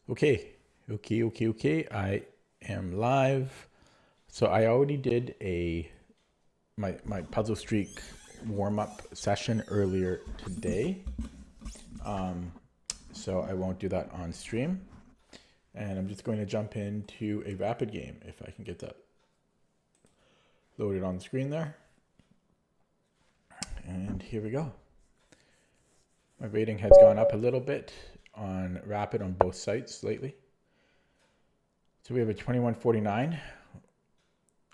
Okay. I am live. So I already did my Puzzle Streak warm up session earlier today. So I won't do that on stream. And I'm just going to jump into a rapid game if I can get that loaded on the screen there. And here we go. My rating has gone up a little bit on rapid on both sites lately. So we have a 2149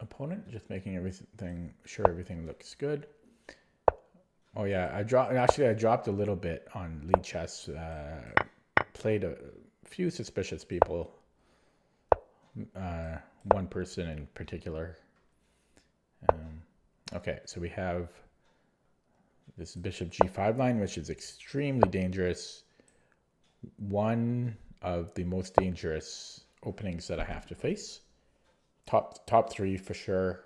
opponent, just making everything looks good. Oh yeah, I dropped a little bit on Lichess. Played a few suspicious people. One person in particular. Okay, so we have this bishop g5 line, which is extremely dangerous. One of the most dangerous openings that I have to face. Top three for sure.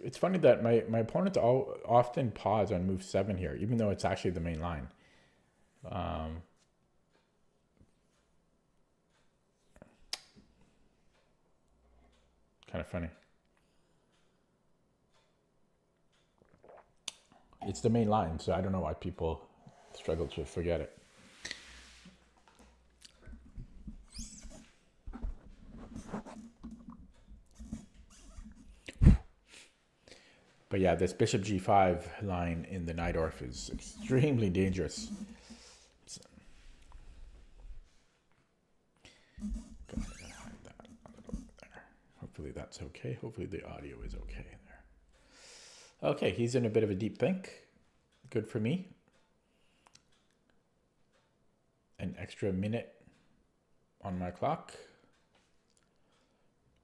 It's funny that my opponents often pause on move 7 here, even though it's actually the main line. Kind of funny. It's the main line, so I don't know why people struggle to forget it. But yeah, this bishop g5 line in the Najdorf is extremely dangerous. Hide that a little bit there. Hopefully that's okay. Hopefully the audio is okay there. Okay, he's in a bit of a deep think. Good for me. An extra minute on my clock.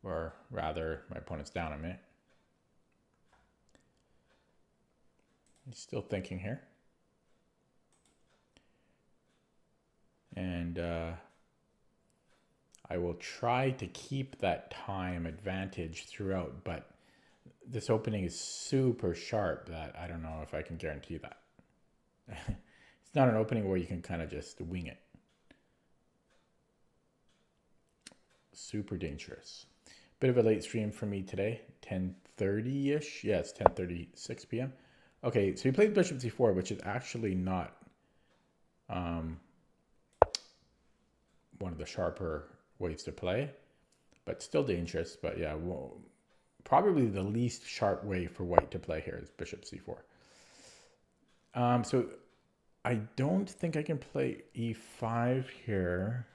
Or rather, my opponent's down a minute. He's still thinking here. And I will try to keep that time advantage throughout, but this opening is super sharp that I don't know if I can guarantee that. It's not an opening where you can kind of just wing it. Super dangerous. Bit of a late stream for me today, 10:30-ish. Yeah, it's 10:36 p.m. Okay, so he played bishop c4, which is actually not one of the sharper ways to play, but still dangerous. But yeah, probably the least sharp way for white to play here is bishop c4. So I don't think I can play e5 here.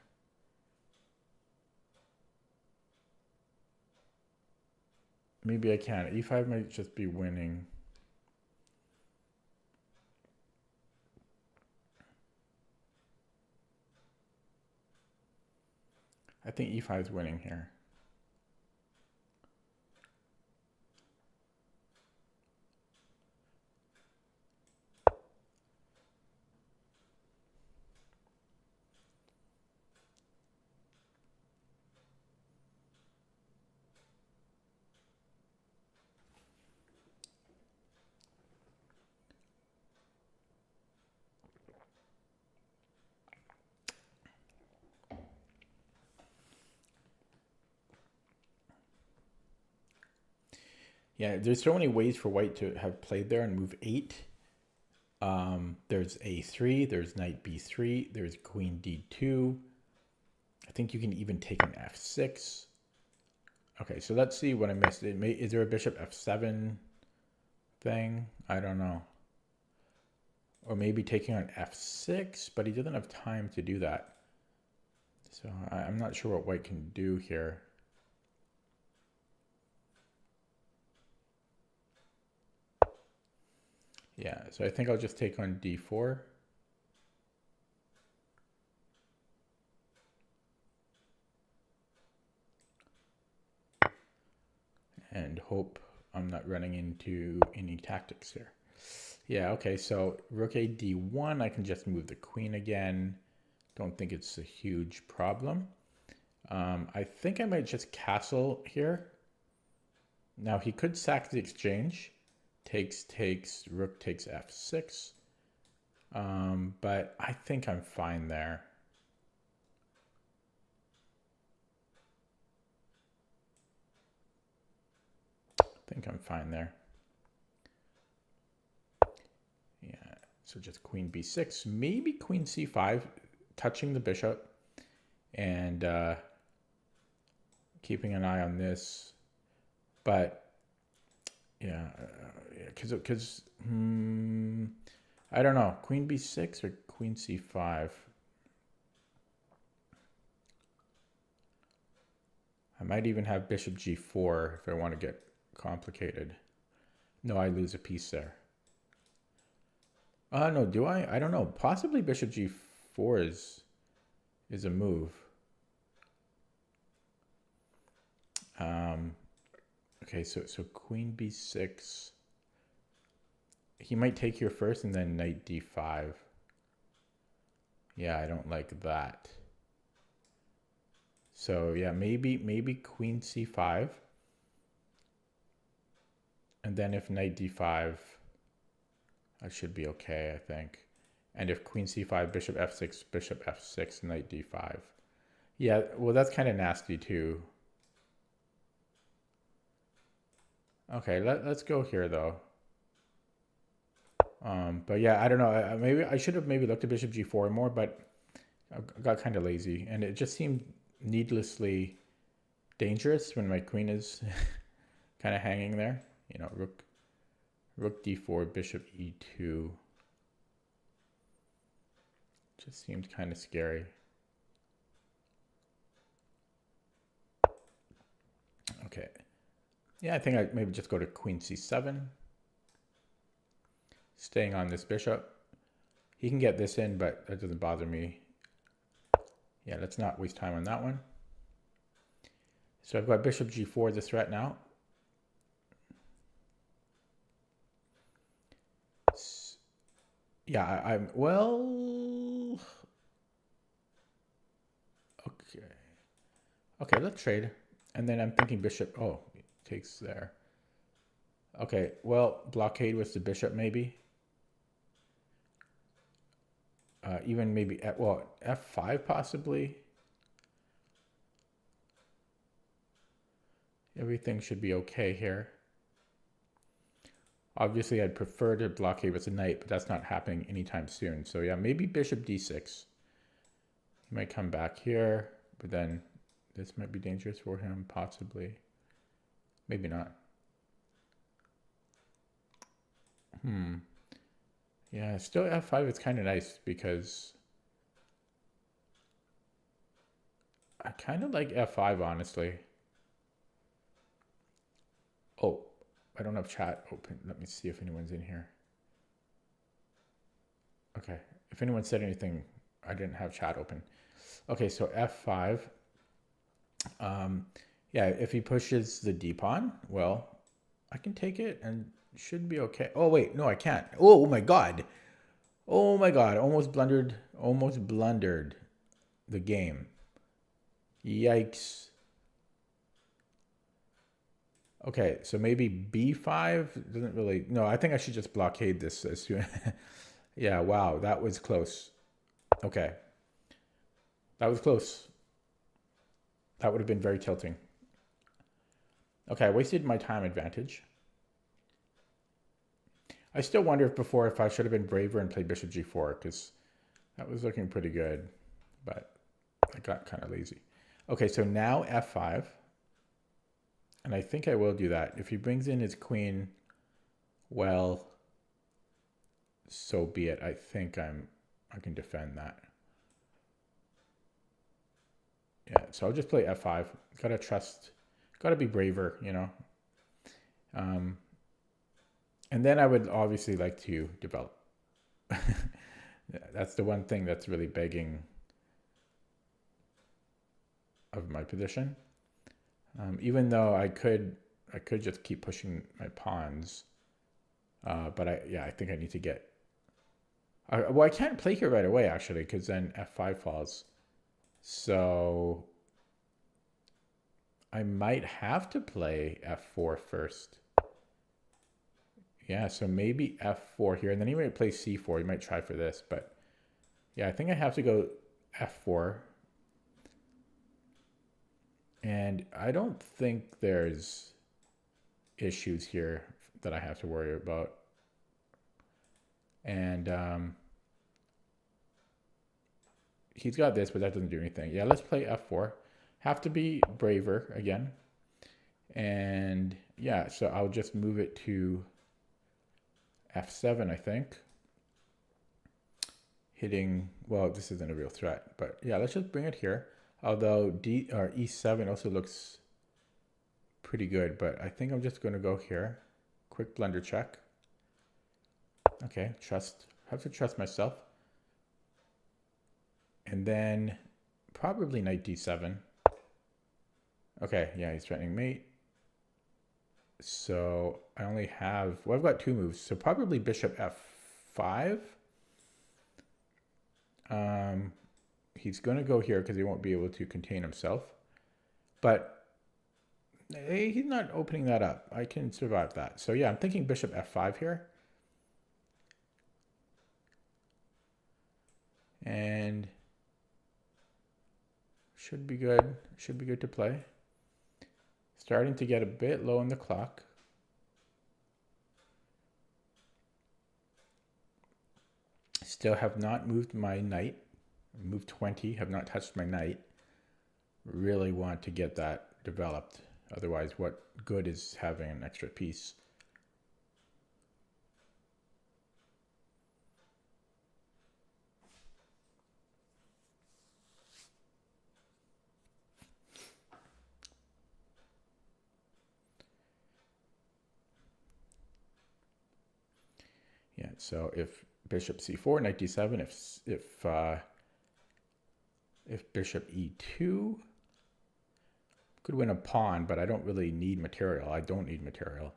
Maybe I can. e5 might just be winning. I think e5 is winning here. Yeah, there's so many ways for white to have played there on move 8. There's a3, there's knight b3, there's queen d2. I think you can even take an f6. Okay, so let's see what I missed. Is there a bishop f7 thing? I don't know. Or maybe taking on f6, but he doesn't have time to do that. So I'm not sure what white can do here. Yeah, so I think I'll just take on d4. And hope I'm not running into any tactics here. Yeah, okay, so rook a d1, I can just move the queen again. Don't think it's a huge problem. I think I might just castle here. Now he could sack the exchange, takes, rook takes f6. But I think I'm fine there. I think I'm fine there. Yeah, so just queen b6, maybe queen c5, touching the bishop, and keeping an eye on this. But yeah, because I don't know, queen b6 or queen c5. I might even have bishop g4 if I want to get complicated. No, I lose a piece there. No, do I? I don't know. Possibly bishop g4 is a move. Okay, so queen b6. He might take here first and then knight d5. Yeah, I don't like that. So yeah, maybe queen c5. And then if knight d5, I should be okay, I think. And if queen c5, bishop f6, knight d5. Yeah, well, that's kind of nasty too. Okay, let's go here though. But yeah, I don't know. Maybe I should have maybe looked at bishop g4 more, but I got kind of lazy, and it just seemed needlessly dangerous when my queen is kind of hanging there. You know, rook d4, bishop e2. Just seemed kind of scary. Okay. Yeah, I think I maybe just go to queen c7. Staying on this bishop. He can get this in, but that doesn't bother me. Yeah, let's not waste time on that one. So I've got bishop g4, the threat now. Yeah, I'm well. Okay. Okay, let's trade. And then I'm thinking bishop. Oh, takes there. Okay, well, blockade with the bishop maybe. Even maybe, well, f5 possibly. Everything should be okay here. Obviously, I'd prefer to blockade with the knight, but that's not happening anytime soon. So yeah, maybe bishop d6. He might come back here, but then this might be dangerous for him, possibly. Maybe not. Yeah, still f5 is kind of nice because I kind of like f5, honestly. Oh, I don't have chat open. Let me see if anyone's in here. Okay, if anyone said anything, I didn't have chat open. Okay, so f5. Yeah, if he pushes the d pawn, well, I can take it and should be okay. Oh wait, no, I can't. Oh my god. Oh my god, almost blundered the game. Yikes. Okay, so maybe b5 doesn't really. No, I think I should just blockade this as soon. Yeah, wow, that was close. Okay. That was close. That would have been very tilting. Okay, I wasted my time advantage. I still wonder if I should have been braver and played bishop g4, because that was looking pretty good, but I got kind of lazy. Okay, so now f5, and I think I will do that. If he brings in his queen, well, so be it. I think I can defend that. Yeah, so I'll just play f5. Gotta trust, gotta be braver, you know. And then I would obviously like to develop. That's the one thing that's really begging of my position. Even though I could just keep pushing my pawns, but I think I need to get. Well, I can't play here right away actually, because then f5 falls. So I might have to play f4 first. Yeah, so maybe f4 here, and then he might play c4. He might try for this, but yeah, I think I have to go f4. And I don't think there's issues here that I have to worry about. And he's got this, but that doesn't do anything. Yeah, let's play f4. Have to be braver again. And yeah, so I'll just move it to f7, I think. Hitting, well, this isn't a real threat, but yeah, let's just bring it here. Although e7 also looks pretty good, but I think I'm just going to go here. Quick blunder check. Okay, have to trust myself. And then probably knight d7. Okay, yeah, he's threatening mate. So I only have, well, I've got two moves. So probably bishop f5. He's going to go here because he won't be able to contain himself. But he's not opening that up. I can survive that. So yeah, I'm thinking bishop f5 here. And should be good. Should be good to play. Starting to get a bit low on the clock. Still have not moved my knight. Moved 20, have not touched my knight. Really want to get that developed. Otherwise, what good is having an extra piece? Yeah, so if bishop c4, knight d7, if bishop e2, could win a pawn, but I don't really need material. I don't need material.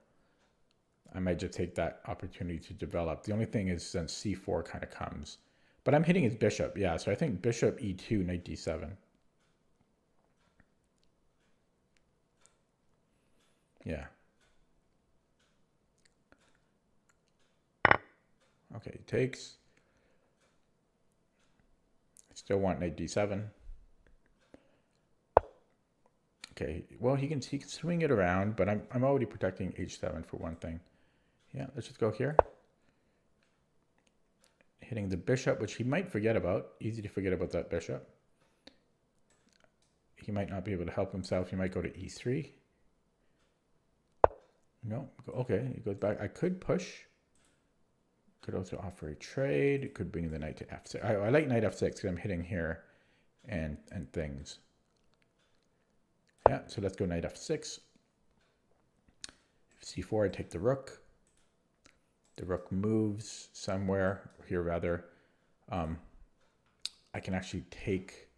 I might just take that opportunity to develop. The only thing is then c4 kind of comes. But I'm hitting his bishop, yeah, so I think bishop e2, knight d7. Yeah. Okay, takes. I still want knight d7. Okay, well, he can swing it around, but I'm already protecting h7 for one thing. Yeah, let's just go here. Hitting the bishop, which he might forget about. Easy to forget about that bishop. He might not be able to help himself. He might go to e3. No, okay, he goes back. I could push. Could also offer a trade. Could bring the knight to f6. I like knight f6 because I'm hitting here and things. Yeah, so let's go knight f6. c4, I take the rook. The rook moves somewhere here, rather. I can actually take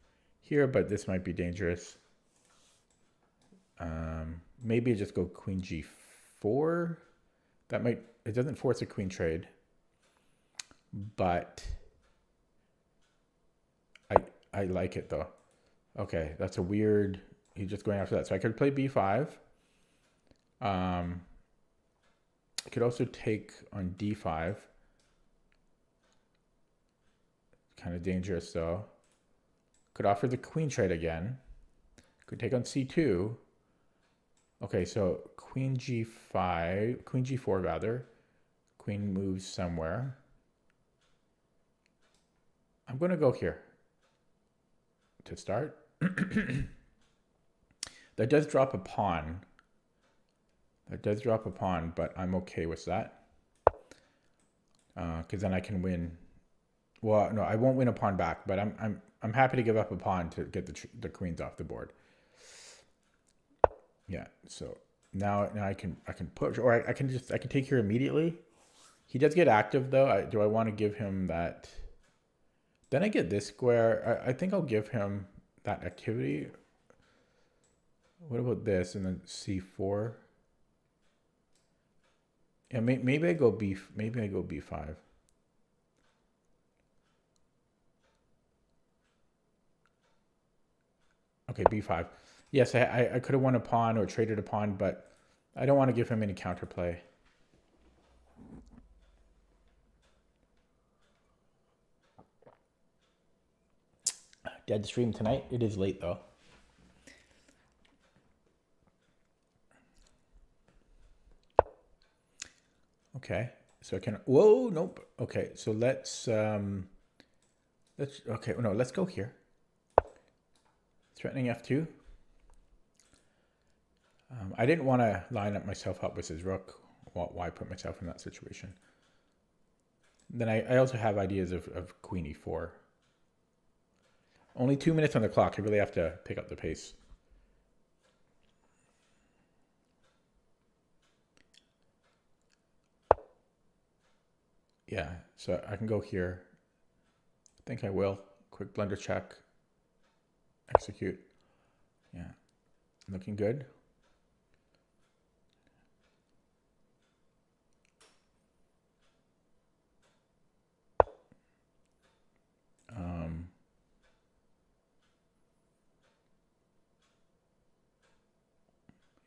here, but this might be dangerous. Maybe just go queen g4. That might, it doesn't force a queen trade, but I like it though. Okay, that's a weird, he's just going after that. So I could play b5. I could also take on d5. Kind of dangerous though. Could offer the queen trade again. Could take on c2. Okay, so queen g5, queen g4 rather. Queen moves somewhere. I'm going to go here to start. That does drop a pawn. That does drop a pawn, but I'm okay with that. Because then I can win. Well, no, I won't win a pawn back, but I'm happy to give up a pawn to get the queens off the board. Yeah, so now I can push, or I can take here immediately. He does get active though. Do I want to give him that? Then I get this square. I think I'll give him that activity. What about this? And then c4. Yeah, maybe I go b5. Okay, b5. Yes, I could have won a pawn or traded a pawn, but I don't want to give him any counterplay. dead stream tonight. It is late though. Okay, so I can. Whoa, nope. Okay, so let's. Okay. No, let's go here. Threatening f2. I didn't want to line up myself up with his rook. Why put myself in that situation? Then I also have ideas of queen e4. Only 2 minutes on the clock. I really have to pick up the pace. Yeah, so I can go here. I think I will. Quick blunder check. Execute. Yeah, looking good.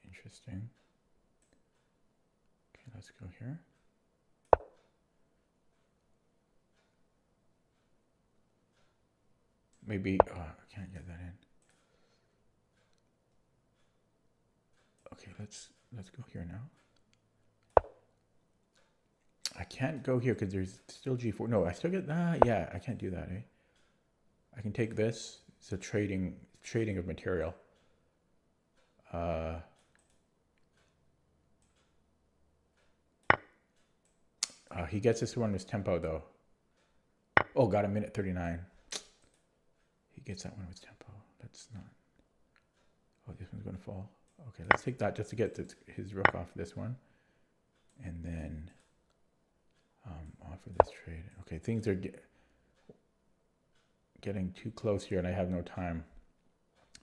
Interesting. Okay, let's go here. Maybe, I can't get that in. Okay, let's go here now. I can't go here because there's still g4. No, I still get, yeah, I can't do that, eh? I can take this. It's a trading of material. He gets this one with tempo though. Oh, got a minute 39. He gets that one with tempo. That's not. Oh, this one's going to fall. Okay, let's take that just to get his rook off this one. And then offer this trade. Okay, things are getting too close here and I have no time.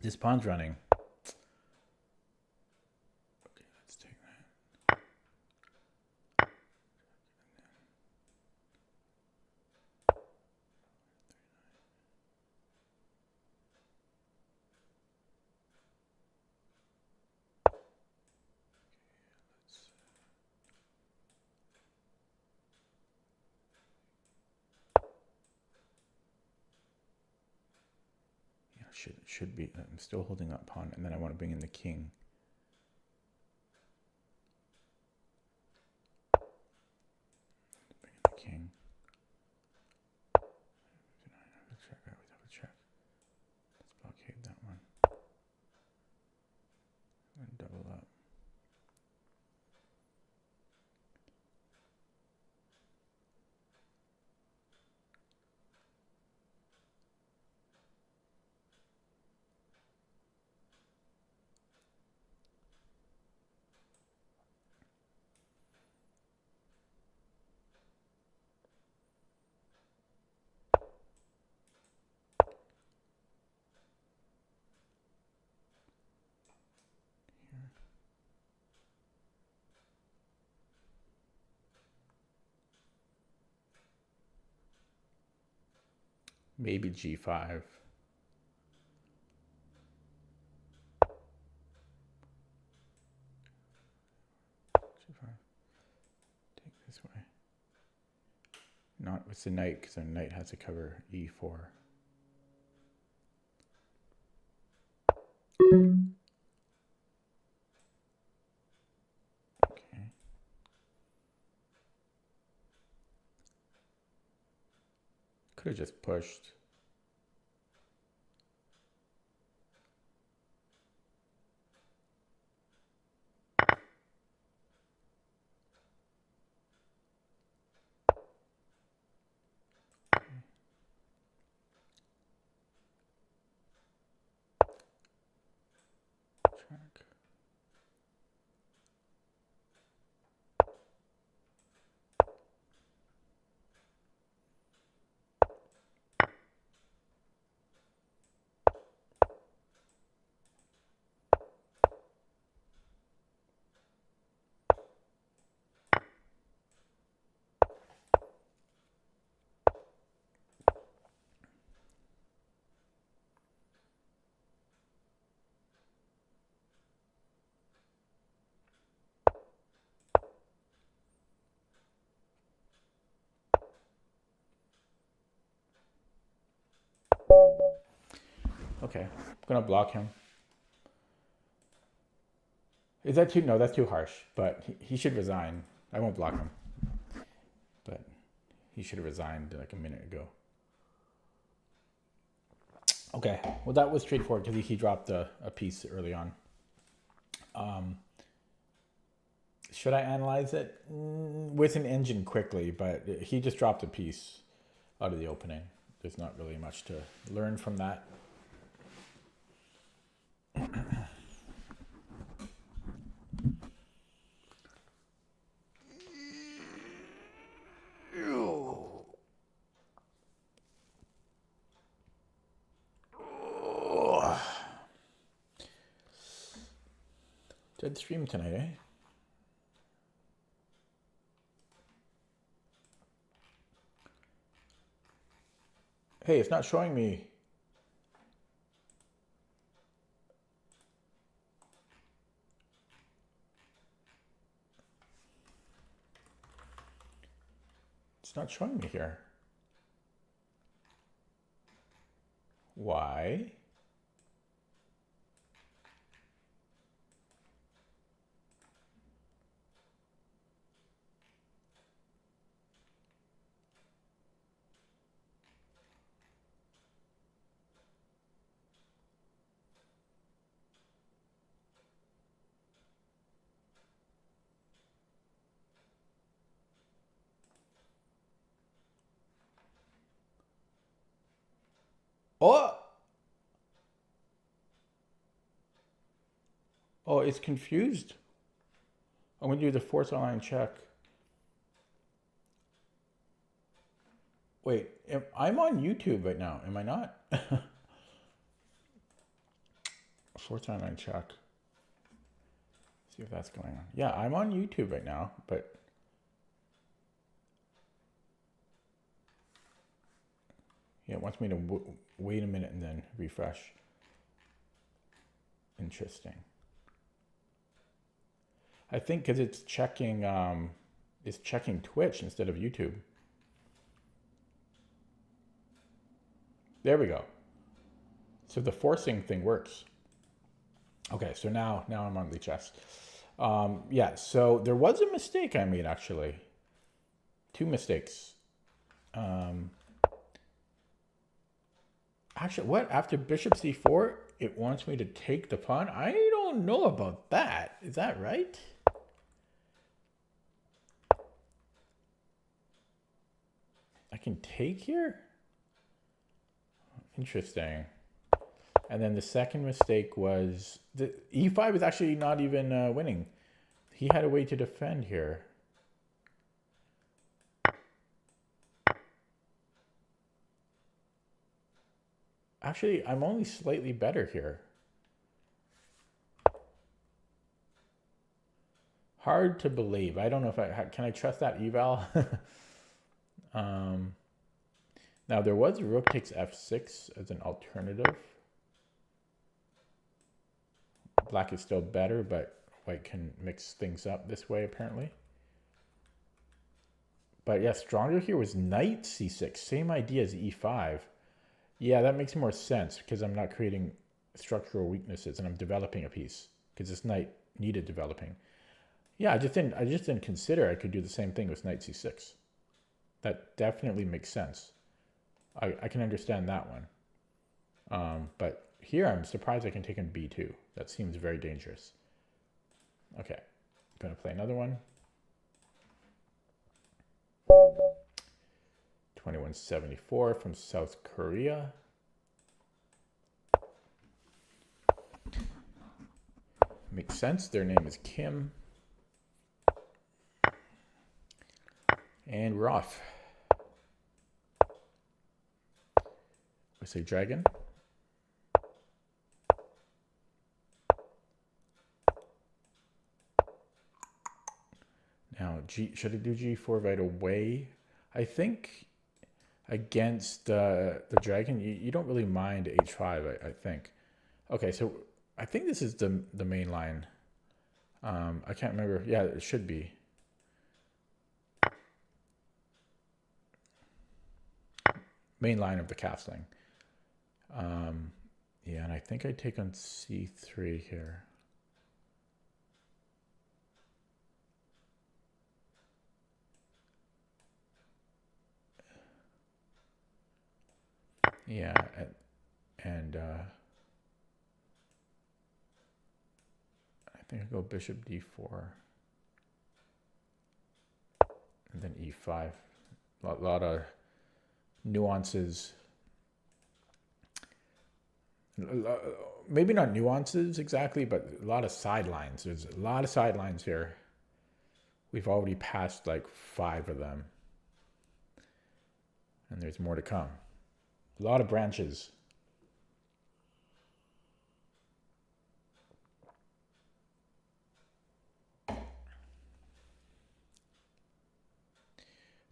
This pawn's running. Okay, let's take that. Should be. I'm still holding that pawn, and then I want to bring in the king. Bring in the king. Check. Let's blockade that one. And double up. Maybe g5. Take this way. Not with the knight, because the knight has to cover e4. Okay. Could have just pushed. Check. Okay, I'm gonna block him. Is that too? No, that's too harsh. But he should resign. I won't block him. But he should have resigned like a minute ago. Okay, well that was straightforward because he dropped a piece early on. Should I analyze it? With an engine quickly, but he just dropped a piece out of the opening. There's not really much to learn from that. Dead stream tonight, eh? Hey, it's not showing me. It's not showing me here. Why? Oh! Oh, it's confused. I'm going to do the force online check. Wait, I'm on YouTube right now, am I not? Force online check. See if that's going on. Yeah, I'm on YouTube right now, but yeah, it wants me to wait a minute and then refresh. Interesting. I think because it's checking Twitch instead of YouTube. There we go. So the forcing thing works. Okay, so now I'm on Lichess. Yeah, so there was a mistake I made actually. Two mistakes. Actually, what? After bishop c4, it wants me to take the pawn? I don't know about that. Is that right? I can take here? Interesting. And then the second mistake was the e5 is actually not even winning. He had a way to defend here. Actually, I'm only slightly better here. Hard to believe. I don't know if can I trust that eval? Now there was rook takes f6 as an alternative. Black is still better, but white can mix things up this way apparently. But yeah, stronger here was knight c6. Same idea as e5. Yeah, that makes more sense because I'm not creating structural weaknesses and I'm developing a piece because this knight needed developing. Yeah, I just didn't consider I could do the same thing with knight c6. That definitely makes sense. I can understand that one. But here I'm surprised I can take in b2. That seems very dangerous. Okay, I'm going to play another one. 2174 from South Korea. Makes sense. Their name is Kim. And we're off. I say dragon. Now, should I do g4 right away? I think against the dragon, you don't really mind h5, I think. Okay, so I think this is the main line. I can't remember. Yeah, it should be. Main line of the castling. Yeah, and I think I take on c3 here. Yeah, and I think I go bishop d4. And then e5. A lot of nuances. Maybe not nuances exactly, but a lot of sidelines. There's a lot of sidelines here. We've already passed like 5 of them. And there's more to come. A lot of branches.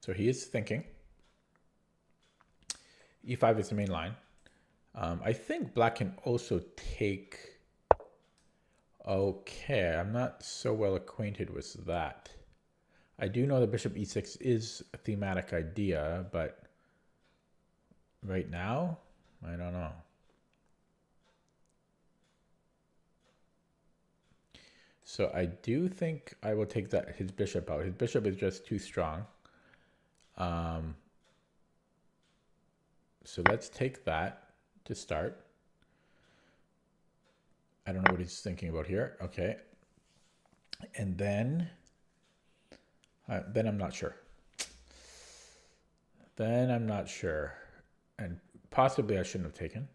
So he is thinking. e5 is the main line. I think black can also take... Okay, I'm not so well acquainted with that. I do know that bishop e6 is a thematic idea, but right now, I don't know. So I do think I will take his bishop out. His bishop is just too strong. So let's take that to start. I don't know what he's thinking about here. Okay. And then I'm not sure. Then I'm not sure. And possibly I shouldn't have taken.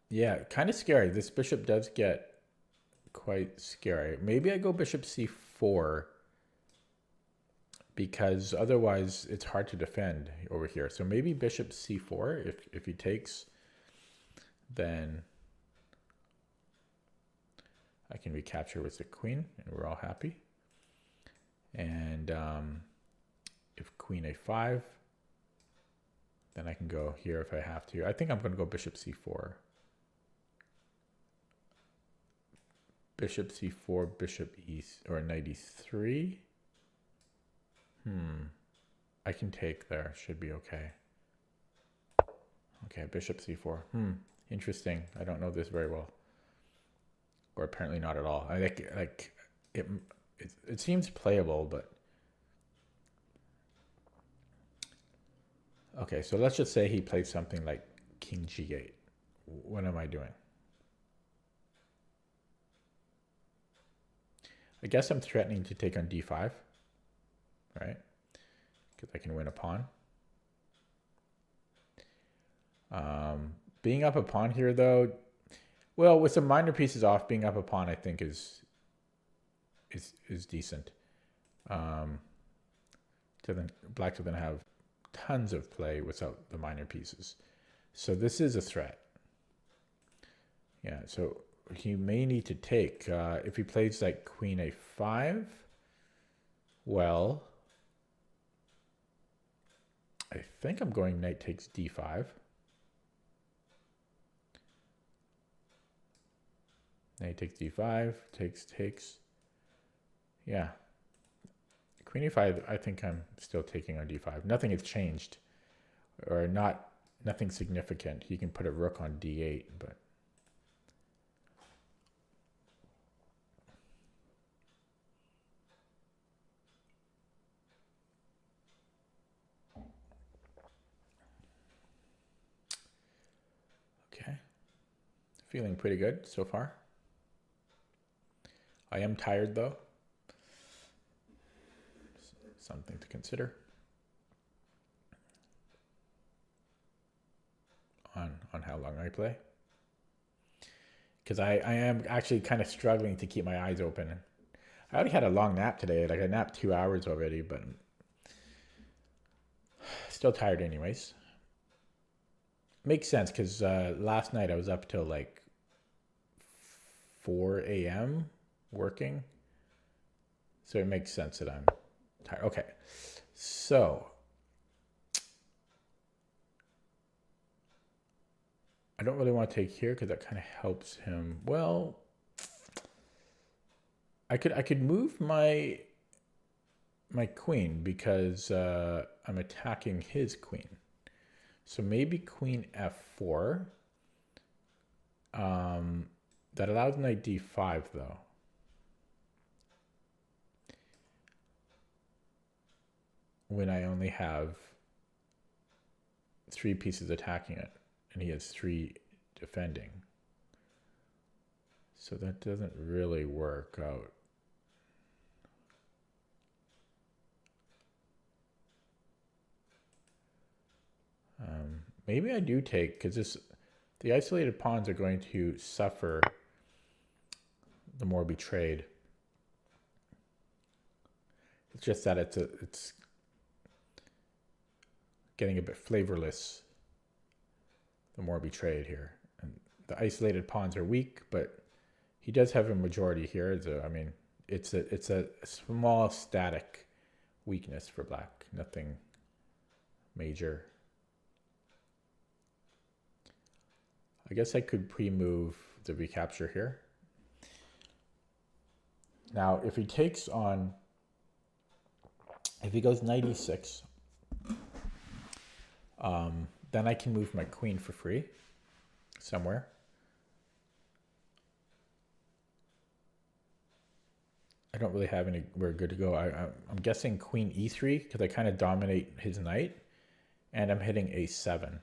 Yeah, kind of scary. This bishop does get quite scary. Maybe I go bishop c4 because otherwise it's hard to defend over here. So maybe bishop c4 if he takes, then I can recapture with the queen and we're all happy. And if queen a5, then I can go here if I have to. I think I'm going to go bishop c4. Bishop c4, bishop e, or knight e3. I can take there. Should be okay. Okay, bishop c4. Interesting. I don't know this very well. Or apparently not at all. I think like it seems playable, but okay, so let's just say he plays something like king g8. What am I doing? I guess I'm threatening to take on d5, right? Because I can win a pawn. Being up a pawn here, though, well, with some minor pieces off, being up a pawn, I think is decent. Black to then have tons of play without the minor pieces. So this is a threat. Yeah, so he may need to take. If he plays like queen a5, well, I think I'm going knight takes d5. Knight takes d5, takes. Yeah. Queen e5, I think I'm still taking on d5. Nothing has changed. Or nothing significant. He can put a rook on d8, but... Okay. Feeling pretty good so far. I am tired, though. Something to consider on how long I play. Because I am actually kind of struggling to keep my eyes open. I already had a long nap today. Like I napped 2 hours already, but I'm still tired anyways. Makes sense because last night I was up till like 4 a.m. working. So it makes sense that I'm tired. Okay, so I don't really want to take here because that kind of helps him. Well, I could move my queen because I'm attacking his queen. So maybe queen f4. That allows knight d5 though. When I only have 3 pieces attacking it, and he has 3 defending. So that doesn't really work out. Maybe I do take, because the isolated pawns are going to suffer the more betrayed. It's just that it's getting a bit flavorless the more betrayed here. And the isolated pawns are weak, but he does have a majority here. So, I mean, it's a small static weakness for black, nothing major. I guess I could pre-move the recapture here. Now, if he takes on, if he goes knight e6, then I can move my queen for free somewhere. I don't really have anywhere good to go. I'm guessing queen e3 because I kind of dominate his knight, and I'm hitting a7.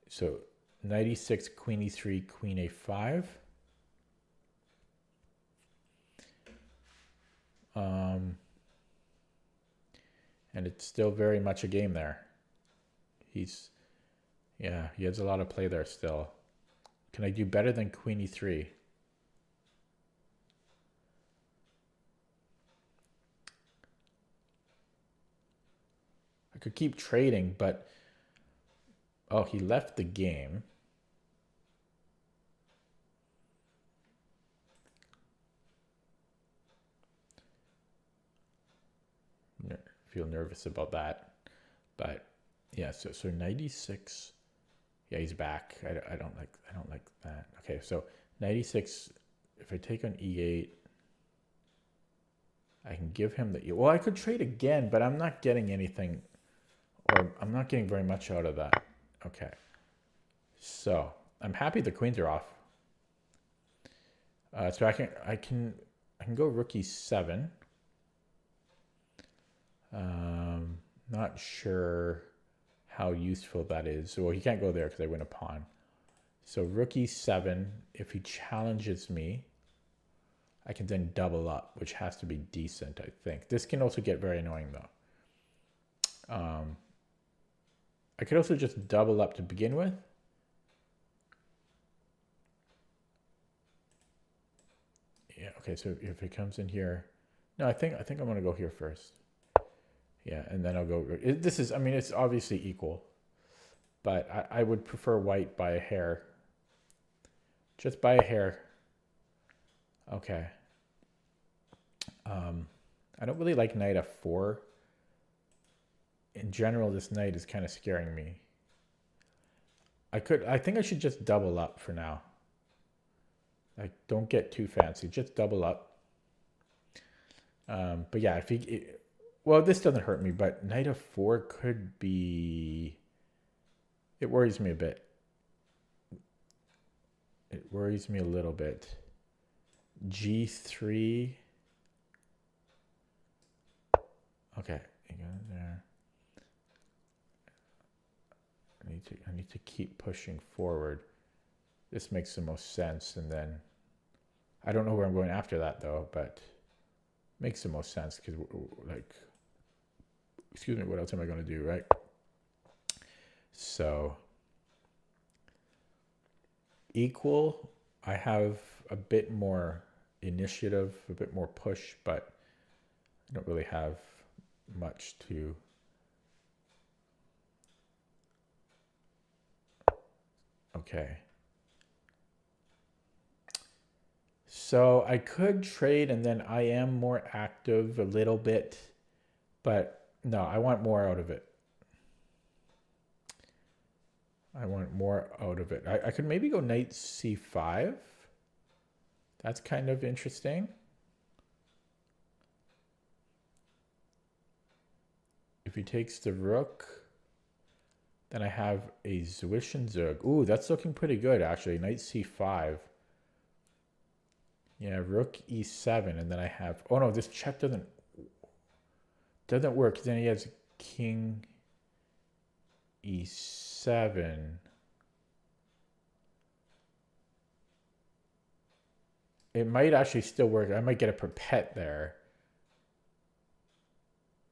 So knight e6, queen e3, queen a5. And it's still very much a game there. Yeah, he has a lot of play there still. Can I do better than queen e3? I could keep trading, but oh, he left the game. Feel nervous about that, but yeah. So knight e6. Yeah, he's back. I don't like that. Okay, so knight e6. If I take on e8, I can give him the. Well, I could trade again, but I'm not getting anything, or I'm not getting very much out of that. Okay, so I'm happy the queens are off. So I can go rook e7. Not sure how useful that is. Well, he can't go there because I win a pawn. So rook e7, if he challenges me, I can then double up, which has to be decent, I think. This can also get very annoying, though. I could also just double up to begin with. Yeah, okay, so if he comes in here... No, I think I'm going to go here first. Yeah, and then I'll go... This is, I mean, it's obviously equal. But I would prefer white by a hair. Just by a hair. Okay. I don't really like knight f4. In general, this knight is kind of scaring me. I think I should just double up for now. Like, don't get too fancy. Just double up. But yeah, if he... Well, this doesn't hurt me, but knight f4 could be... It worries me a bit. It worries me a little bit. G3. Okay, you go there. I need to keep pushing forward. This makes the most sense, and then I don't know where I'm going after that though, but makes the most sense because like, excuse me, what else am I going to do, right? So equal, I have a bit more initiative, a bit more push, but I don't really have much to... Okay. So I could trade and then I am more active a little bit, but no, I want more out of it. I want more out of it. I could maybe go knight c5. That's kind of interesting. if he takes the rook, then I have a Zwischenzug. Ooh, that's looking pretty good, actually. Knight c5. Yeah, rook e7, and then I have... Oh, no, this check doesn't work. Then he has king e7. It might actually still work. I might get a perpet there.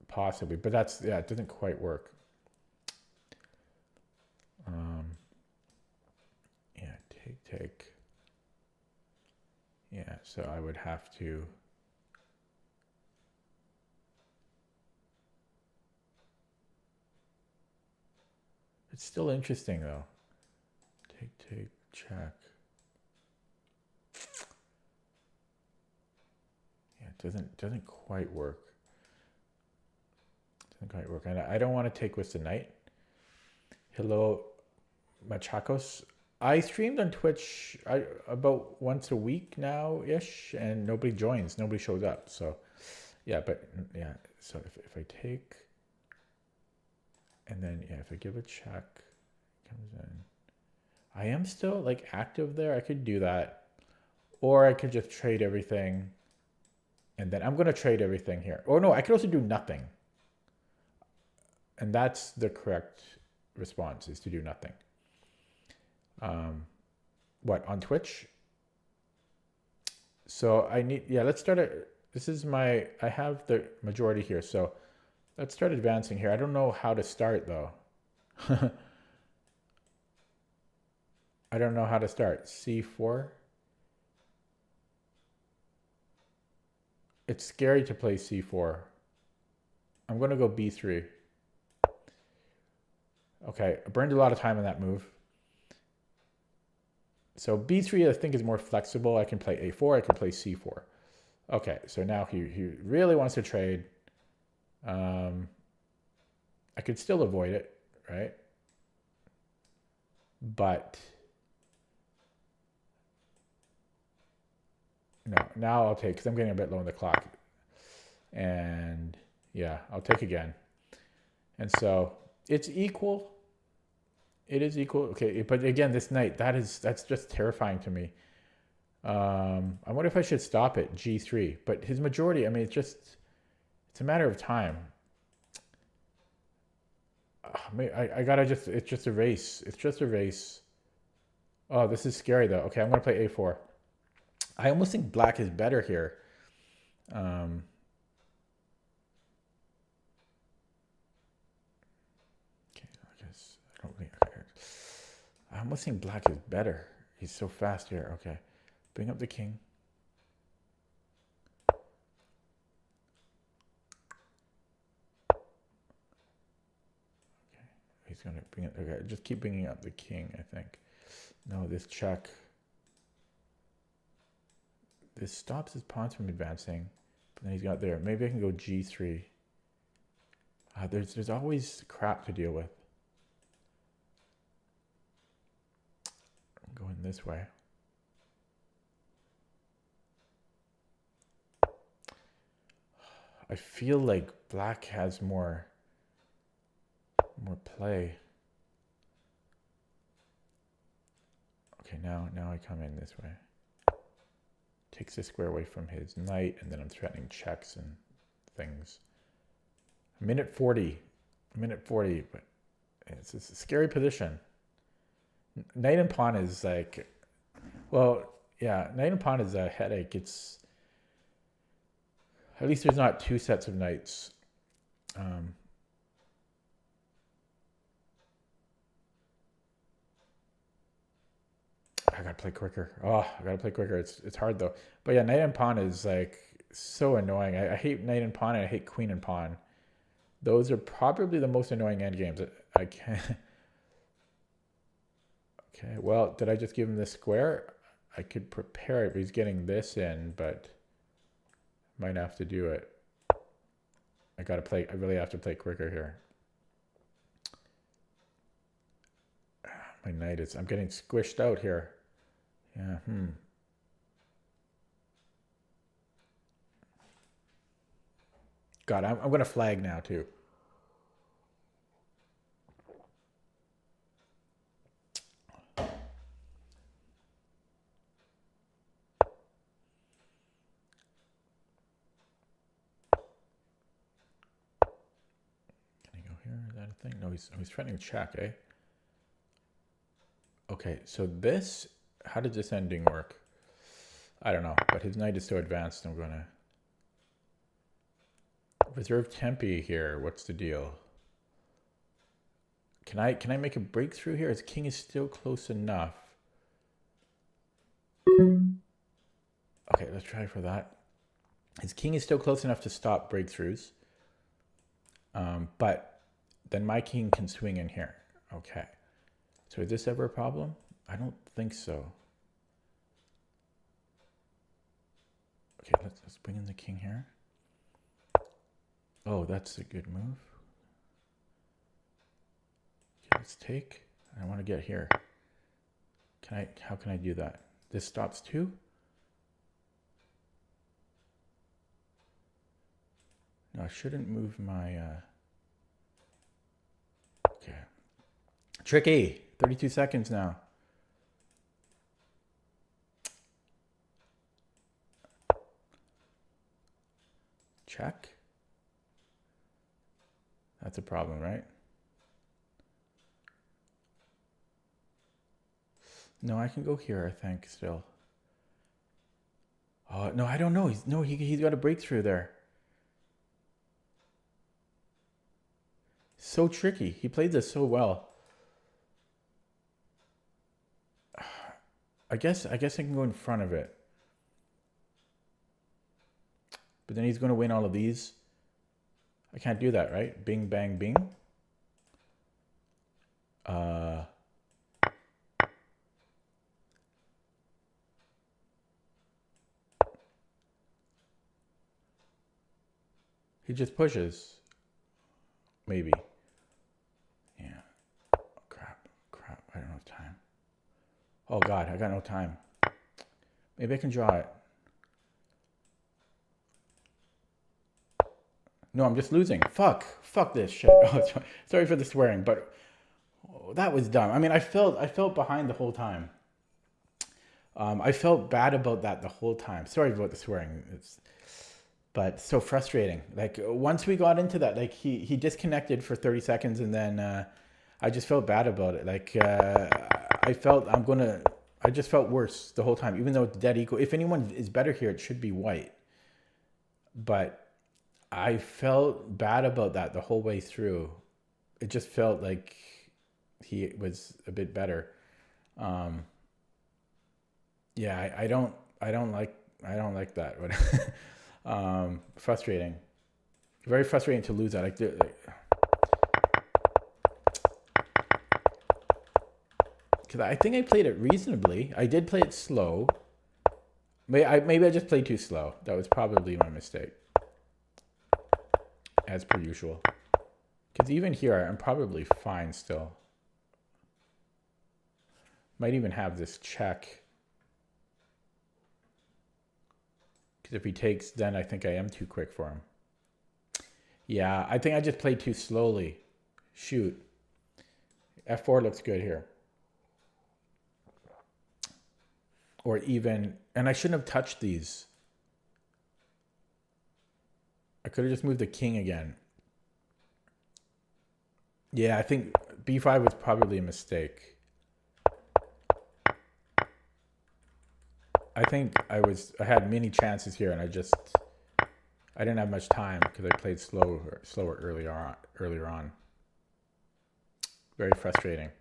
Possibly, but that's... Yeah, it doesn't quite work. Yeah, take. Yeah, so I would have to... It's still interesting, though. Take, check. Yeah, it doesn't quite work. Doesn't quite work. I don't want to take with the knight. Hello, Machakos. I streamed on Twitch about once a week now-ish, and nobody joins. Nobody shows up. So, yeah, but, yeah. So if I take... And then, yeah, if I give a check, it comes in. I am still, like, active there. I could do that. Or I could just trade everything. And then I'm going to trade everything here. Or no, I could also do nothing. And that's the correct response, is to do nothing. What, on Twitch? So I need, yeah, let's start it. This is my, I have the majority here. So let's start advancing here. I don't know how to start, though. I don't know how to start. C4. It's scary to play C4. I'm going to go B3. Okay, I burned a lot of time on that move. So B3, I think, is more flexible. I can play A4. I can play C4. Okay, so now he really wants to trade. I could still avoid it, right? But no, now I'll take, because I'm getting a bit low on the clock. And yeah, I'll take again. And so it's equal. It is equal. Okay, but again, this knight, that's just terrifying to me. I wonder if I should stop at G3. But his majority, I mean, it's a matter of time. I gotta just, it's just a race. It's just a race. Oh, this is scary though. Okay, I'm gonna play A4. I almost think black is better here. Okay, I guess I don't think I almost think black is better. He's so fast here. Okay, bring up the king. Okay, he's gonna bring it. Okay, just keep bringing up the king. I think. No, this check. This stops his pawns from advancing. But then he's got there. Maybe I can go G3. There's always crap to deal with. I'm going this way. I feel like black has more play. Okay, now I come in this way. Takes the square away from his knight, and then I'm threatening checks and things. Minute 40, but it's a scary position. Knight and pawn is like, well, yeah, knight and pawn is a headache. It's, at least there's not two sets of knights. I gotta play quicker. Oh, I gotta play quicker. It's hard though. But yeah, knight and pawn is like so annoying. I hate knight and pawn, and I hate queen and pawn. Those are probably the most annoying end games. I can't. Okay, well, did I just give him this square? I could prepare it, but he's getting this in, but might have to do it. I really have to play quicker here. My knight is, I'm getting squished out here. Yeah, God, I'm going to flag now too. something? No, he's threatening check, eh? Okay, so this, how did this ending work? I don't know, but his knight is so advanced, I'm gonna reserve Tempe here. What's the deal? Can I make a breakthrough here? His king is still close enough. Okay, let's try for that. His king is still close enough to stop breakthroughs. But then my king can swing in here. Okay. So is this ever a problem? I don't think so. Okay, let's bring in the king here. Oh, that's a good move. Okay, let's take. I want to get here. How can I do that? This stops too? No, I shouldn't move my okay. Tricky. 32 seconds now. Check. That's a problem, right? No, I can go here, I think, still. Oh, no, I don't know. He's got a breakthrough there. So tricky. He played this so well. I guess I can go in front of it. But then he's going to win all of these. I can't do that, right? Bing, bang, bing. He just pushes. Maybe. Yeah. Oh, crap. I don't have time. Oh, God. I got no time. Maybe I can draw it. No, I'm just losing. Fuck this shit. Oh, sorry for the swearing, but that was dumb. I mean, I felt behind the whole time. I felt bad about that the whole time. Sorry about the swearing. But so frustrating. Like once we got into that, like he disconnected for 30 seconds and then I just felt bad about it. Like I just felt worse the whole time, even though it's dead equal. If anyone is better here, it should be white. But I felt bad about that the whole way through. It just felt like he was a bit better. Yeah, I don't like that. Frustrating. Very frustrating to lose that. Because I think I played it reasonably. I did play it slow. Maybe I just played too slow. That was probably my mistake. As per usual. Because even here, I'm probably fine still. Might even have this check. Because if he takes, then I think I am too quick for him. Yeah, I think I just played too slowly. Shoot. F4 looks good here. Or even, and I shouldn't have touched these. I could have just moved the king again. Yeah, I think b5 was probably a mistake. I think I had many chances here, and I didn't have much time because I played slower earlier on. Very frustrating.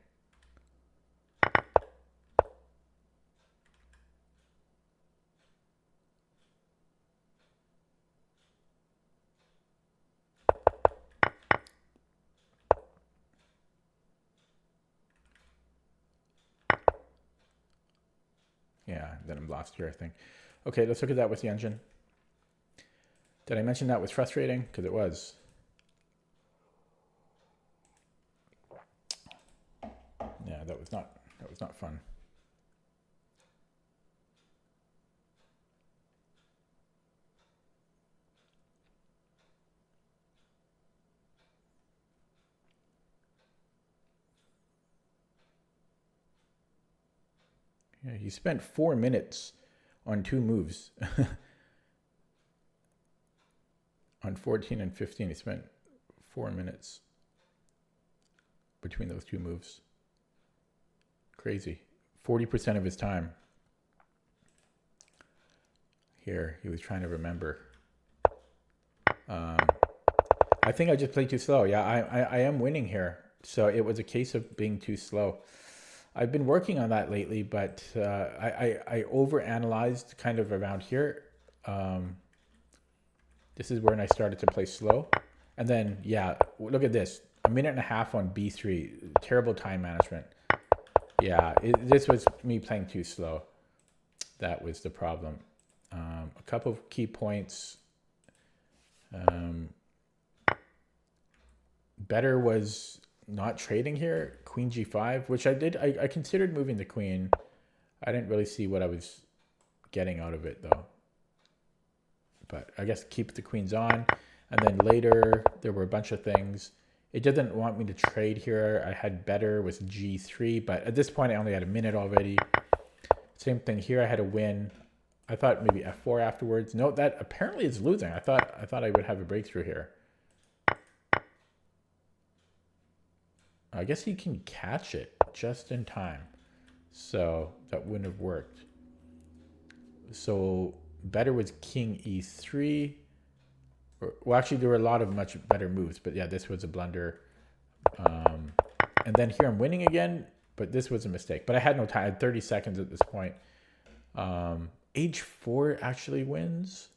Yeah, then I'm lost here, I think. Okay, let's look at that with the engine. Did I mention that was frustrating? Because it was. Yeah, that was not fun. Yeah, he spent 4 minutes on 2 moves. On 14 and 15, he spent 4 minutes. between those two moves. Crazy. 40% of his time. Here, he was trying to remember. I think I just played too slow. Yeah, I am winning here. So it was a case of being too slow. I've been working on that lately, but I overanalyzed kind of around here. This is when I started to play slow. And then, yeah, look at this. A minute and a half on B3. Terrible time management. Yeah, this was me playing too slow. That was the problem. A couple of key points. Better was not trading here. Queen G5, which I did. I considered moving the queen. I didn't really see what I was getting out of it, though. But I guess keep the queens on. And then later, there were a bunch of things. It didn't want me to trade here. I had better with G3, but at this point, I only had a minute already. Same thing here. I had a win. I thought maybe F4 afterwards. No, that apparently is losing. I thought I would have a breakthrough here. I guess he can catch it just in time. So that wouldn't have worked. So better was King E3. Well, actually, there were a lot of much better moves, but yeah, this was a blunder. And then here I'm winning again, but this was a mistake. But I had no time. I had 30 seconds at this point. H4 actually wins.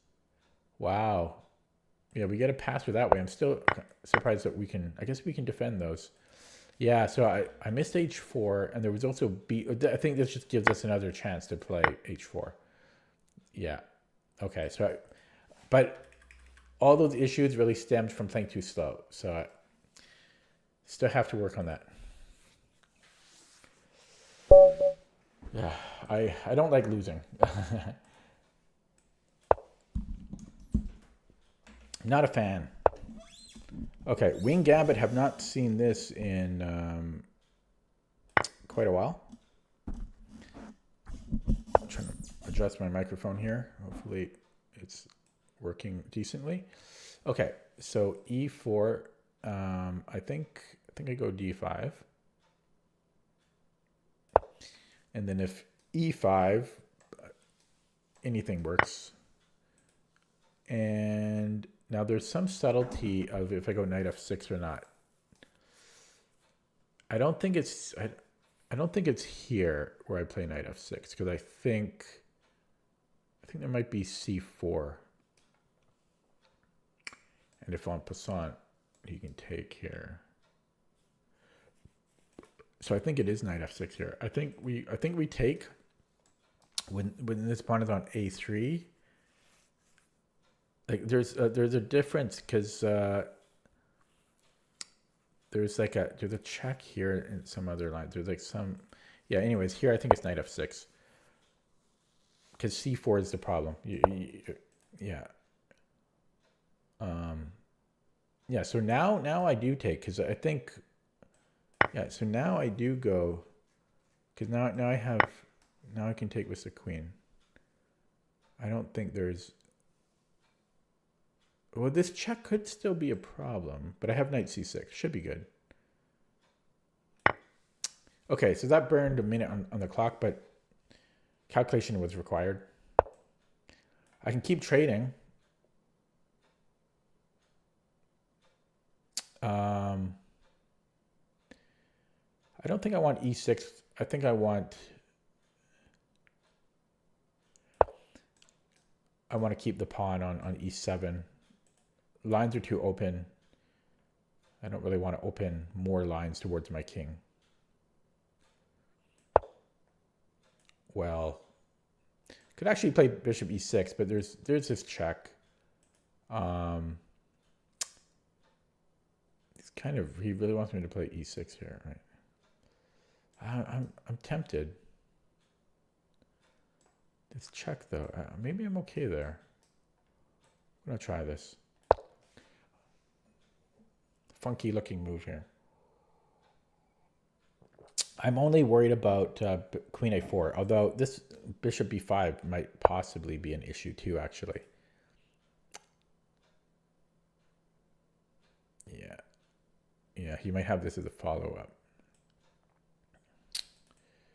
Wow. Yeah, we get a pass with that way. I'm still surprised that we can, I guess we can defend those. Yeah, so I missed H4, and there was also B. I think this just gives us another chance to play H4. Yeah. Okay, so, but all those issues really stemmed from playing too slow. So I still have to work on that. Yeah, I don't like losing. Not a fan. Okay, Wing Gambit, have not seen this in quite a while. I'm trying to adjust my microphone here. Hopefully it's working decently. Okay, so E4, I think I go D5. And then if E5, anything works. And now there's some subtlety of if I go knight F6 or not. I don't think it's here where I play knight F6 because I think there might be C4. And if en passant, he can take here. So I think it is knight F6 here. I think we take when this pawn is on A3. Like there's a difference because there's a check here in some other line. There's like some, yeah. Anyways, here I think it's knight F6 because C4 is the problem. Yeah. Yeah. So now I do take because I think. Yeah, so now I do go, because now I can take with the queen. I don't think there's, well, this check could still be a problem, but I have knight C6, should be good. Okay, so that burned a minute on the clock, but calculation was required. I can keep trading. I don't think I want E6. I think I want to keep the pawn on E7. Lines are too open. I don't really want to open more lines towards my king. Well, could actually play bishop E6, but there's this check. It's kind of, he really wants me to play E6 here, right? I'm tempted. This check though, maybe I'm okay there. I'm gonna try this. Funky looking move here. I'm only worried about Queen A4, although this Bishop B5 might possibly be an issue too, actually. Yeah, he might have this as a follow-up.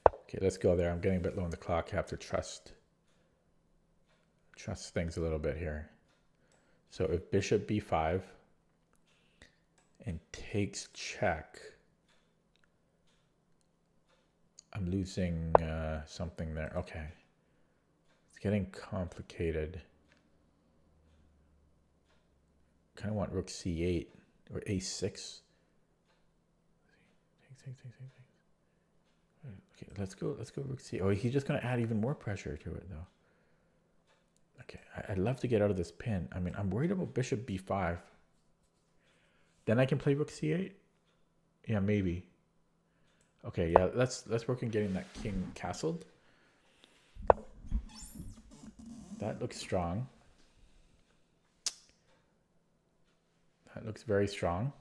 Okay, let's go there. I'm getting a bit low on the clock. I have to trust things a little bit here. So if bishop b5 and takes check, I'm losing something there. Okay. It's getting complicated. Kind of want rook c8 or a6. Okay, let's go rook c8. Oh, he's just going to add even more pressure to it though. Okay, I'd love to get out of this pin. I mean, I'm worried about bishop b5. Then I can play rook c8? Yeah, maybe. Okay, yeah, let's work on getting that king castled. That looks strong. That looks very strong.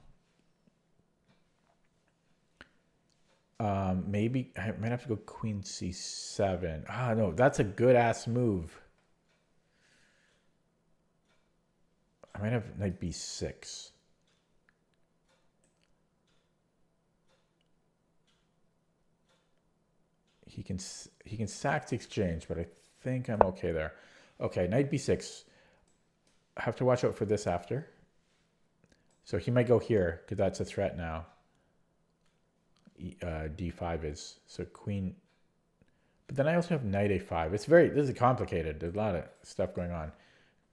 Maybe I might have to go queen c7. Ah, no, that's a good ass move. I might have knight b6. He can sack to exchange, but I think I'm okay there. Okay, knight b6. I have to watch out for this after. So he might go here because that's a threat now. D5 is so queen. But then I also have knight a5. This is complicated. There's a lot of stuff going on.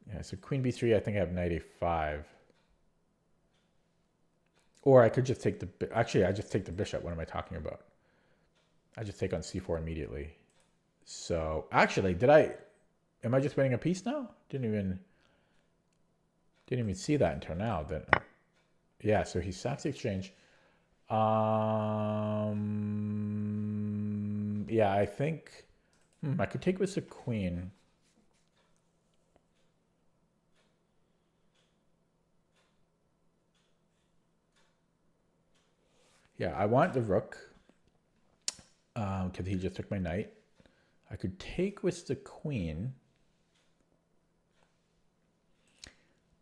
Yeah, so queen b3. I think I have knight a5. Or I could just take I just take the bishop. What am I talking about? I just take on c4 immediately. So actually, am I just winning a piece now? Didn't even see that until now. Yeah, so he sacks the exchange. Yeah, I think I could take with the queen. Yeah, I want the rook because he just took my knight. I could take with the queen.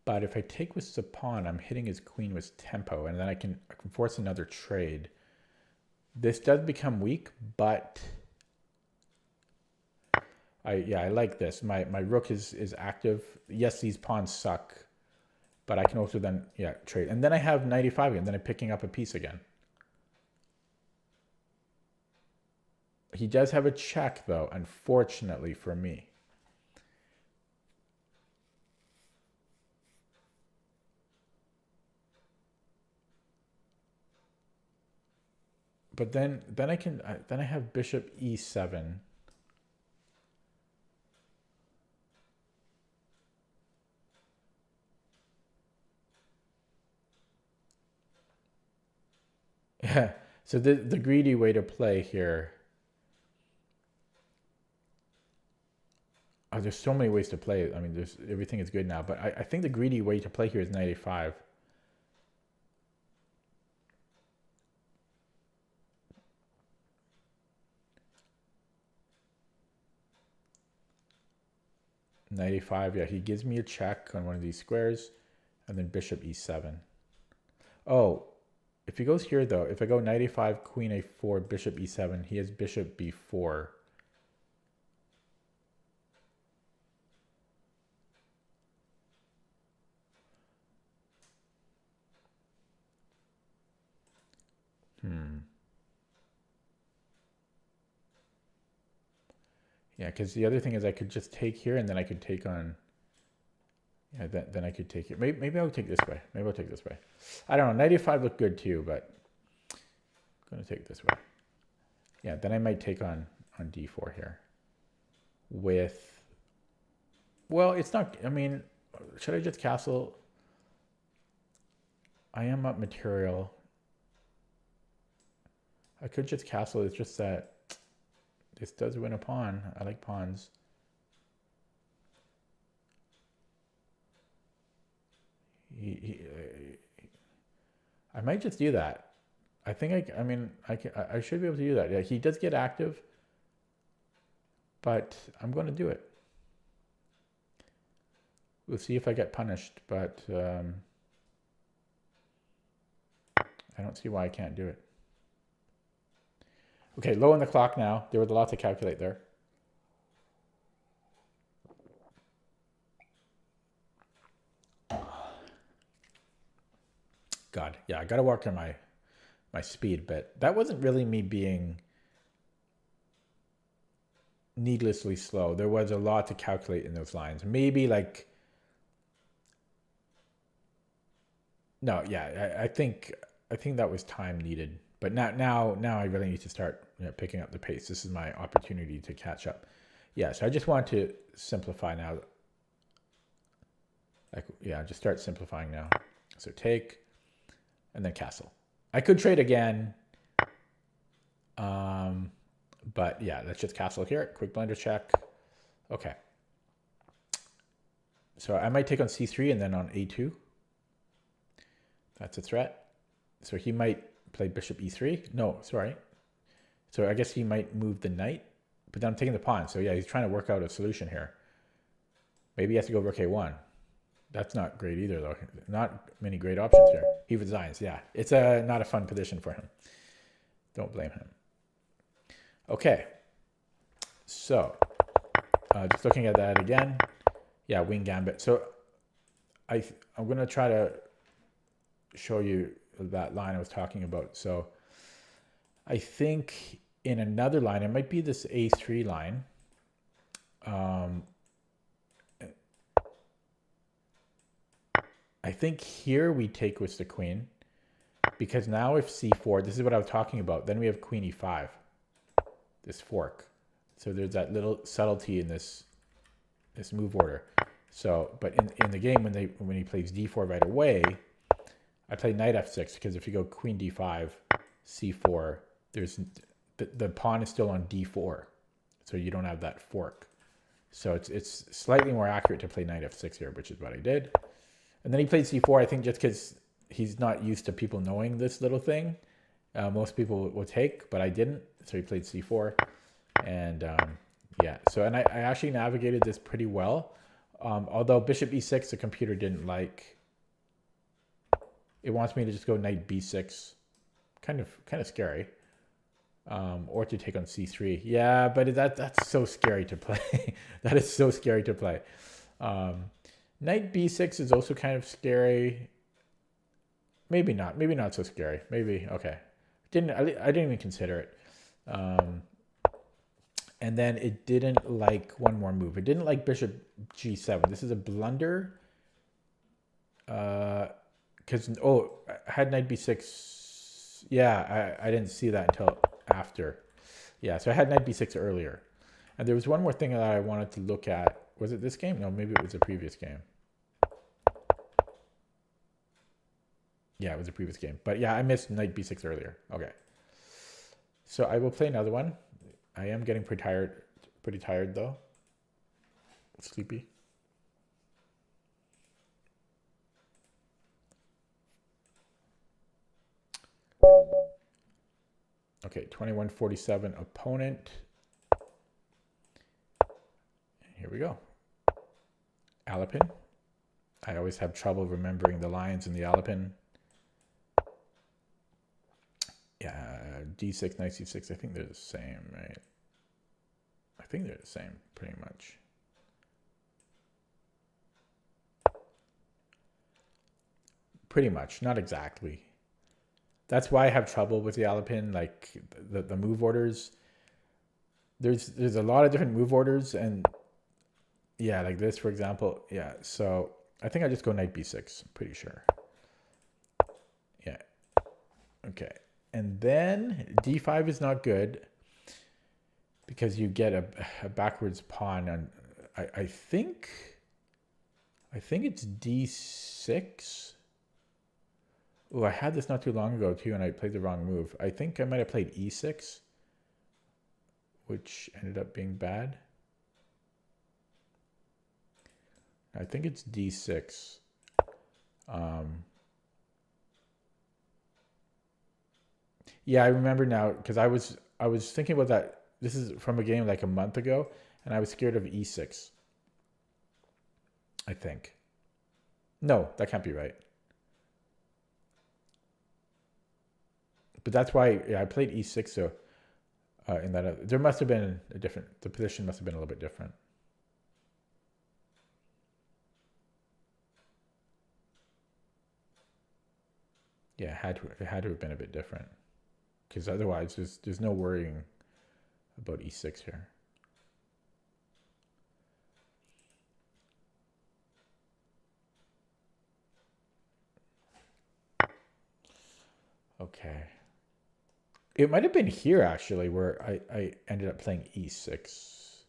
But if I take with the pawn, I'm hitting his queen with tempo, and then I can force another trade. This does become weak, but I like this. My rook is active. Yes, these pawns suck, but I can also then trade. And then I have knight e5 again. Then I'm picking up a piece again. He does have a check though, unfortunately for me. But then I have bishop e7. Yeah. So the greedy way to play here. Oh, there's so many ways to play it. I mean, everything is good now, but I think the greedy way to play here is knight a5. Knight a5, yeah, he gives me a check on one of these squares, and then bishop e7. Oh, if he goes here though, if I go knight a5, queen a4, bishop e7, he has bishop b4. Yeah, because the other thing is I could just take here, and then I could take on. Yeah, then I could take it. Maybe I'll take this way. Maybe I'll take this way. I don't know. Knight e5 looked good too, but I'm going to take it this way. Yeah, then I might take on d4 here. Well, it's not. I mean, should I just castle? I am up material. I could just castle. It's just that this does win a pawn. I like pawns. I might just do that. I think I should be able to do that. Yeah, he does get active, but I'm going to do it. We'll see if I get punished, but I don't see why I can't do it. Okay, low on the clock now. There was a lot to calculate there. God, yeah, I got to work on my speed, but that wasn't really me being needlessly slow. There was a lot to calculate in those lines. Maybe like, no, yeah, I think that was time needed. But now I really need to start picking up the pace. This is my opportunity to catch up. Yeah, so I just want to simplify now. Like, yeah, just start simplifying now. So take, and then castle. I could trade again. But yeah, let's just castle here. Quick blinder check. Okay. So I might take on c3 and then on a2. That's a threat. So he might play bishop e3. No, sorry. So I guess he might move the knight, but then I'm taking the pawn. So yeah, he's trying to work out a solution here. Maybe he has to go rook a1. That's not great either, though. Not many great options here. He resigns. Yeah, it's not a fun position for him. Don't blame him. Okay. So just looking at that again. Yeah, wing gambit. So I'm going to try to show you that line I was talking about. So I think in another line, it might be this a3 line. I think here we take with the queen, because now if c4, this is what I was talking about, then we have queen e5, this fork. So there's that little subtlety in this move order. So, but in the game when he plays d4 right away, I play knight f6, because if you go queen d5, c4, there's the pawn is still on d4, so you don't have that fork. So it's slightly more accurate to play knight f6 here, which is what I did. And then he played c4, I think just because he's not used to people knowing this little thing. Most people will take, but I didn't. So he played c4. And yeah, so and I actually navigated this pretty well. Although bishop e6, the computer didn't like. It wants me to just go knight b6. Kind of scary. Or to take on c3. Yeah, but that's so scary to play. That is so scary to play. Knight b6 is also kind of scary. Maybe not so scary. Maybe, okay. I didn't even consider it. And then it didn't like one more move. It didn't like bishop g7. This is a blunder. Because, I had knight b6. Yeah, I didn't see that until after. Yeah, so I had knight b6 earlier. And there was one more thing that I wanted to look at. Was it this game? No, maybe it was a previous game. Yeah, it was a previous game. But yeah, I missed knight b6 earlier. Okay. So I will play another one. I am getting pretty tired though. Sleepy. Okay, 2147 opponent. Here we go. Alapin. I always have trouble remembering the lines in the Alapin. Yeah, d6, knight c6. I think they're the same, right? I think they're the same, pretty much. Pretty much, not exactly. That's why I have trouble with the Alapin, like the move orders. There's a lot of different move orders, and yeah, like this, for example. Yeah, so I think I just go knight b6, I'm pretty sure. Yeah, okay. And then d5 is not good because you get a backwards pawn on, I think it's d6. Oh, I had this not too long ago too, and I played the wrong move. I think I might have played e6, which ended up being bad. I think it's d6. Yeah, I remember now because I was thinking about that. This is from a game like a month ago, and I was scared of e6. I think. No, that can't be right. But that's why I played e6. So in that there must have been a different. The position must have been a little bit different. Yeah, it had to have been a bit different, because otherwise there's no worrying about e6 here. Okay. It might have been here actually where I ended up playing e6.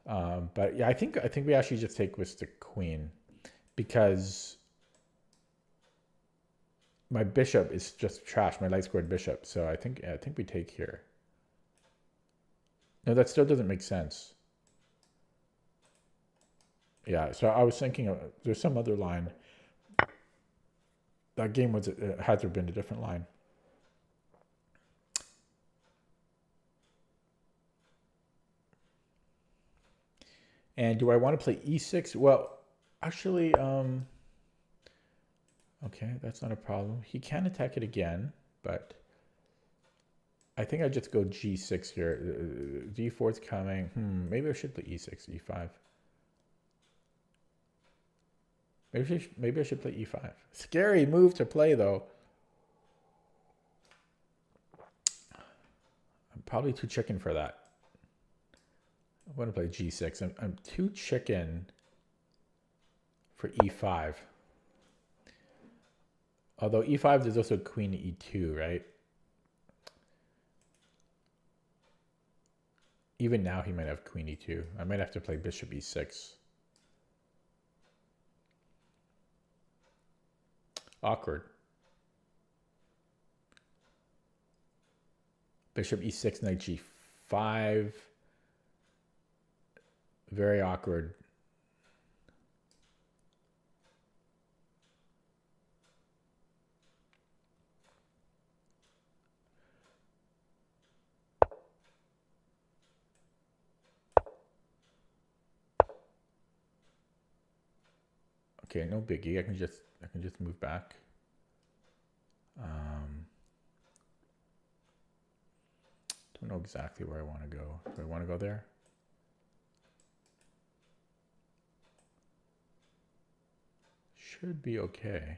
But yeah, I think we actually just take with the queen, because my bishop is just trash, my light squared bishop. So I think we take here. No, that still doesn't make sense. Yeah, so I was thinking there's some other line. That game had to have been a different line. And do I want to play e6? Well, actually, okay, that's not a problem. He can attack it again, but I think I just go g6 here. d4 is coming. Maybe I should play e6, e5. Maybe I should play e5. Scary move to play, though. I'm probably too chicken for that. I want to play g6. I'm too chicken for e5. Although e5, there's also queen e2, right? Even now, he might have queen e2. I might have to play bishop e6. Awkward. Bishop e6, knight g5. Very awkward. Okay, no biggie. I can just move back. Don't know exactly where I want to go. Do I want to go there? Should be okay.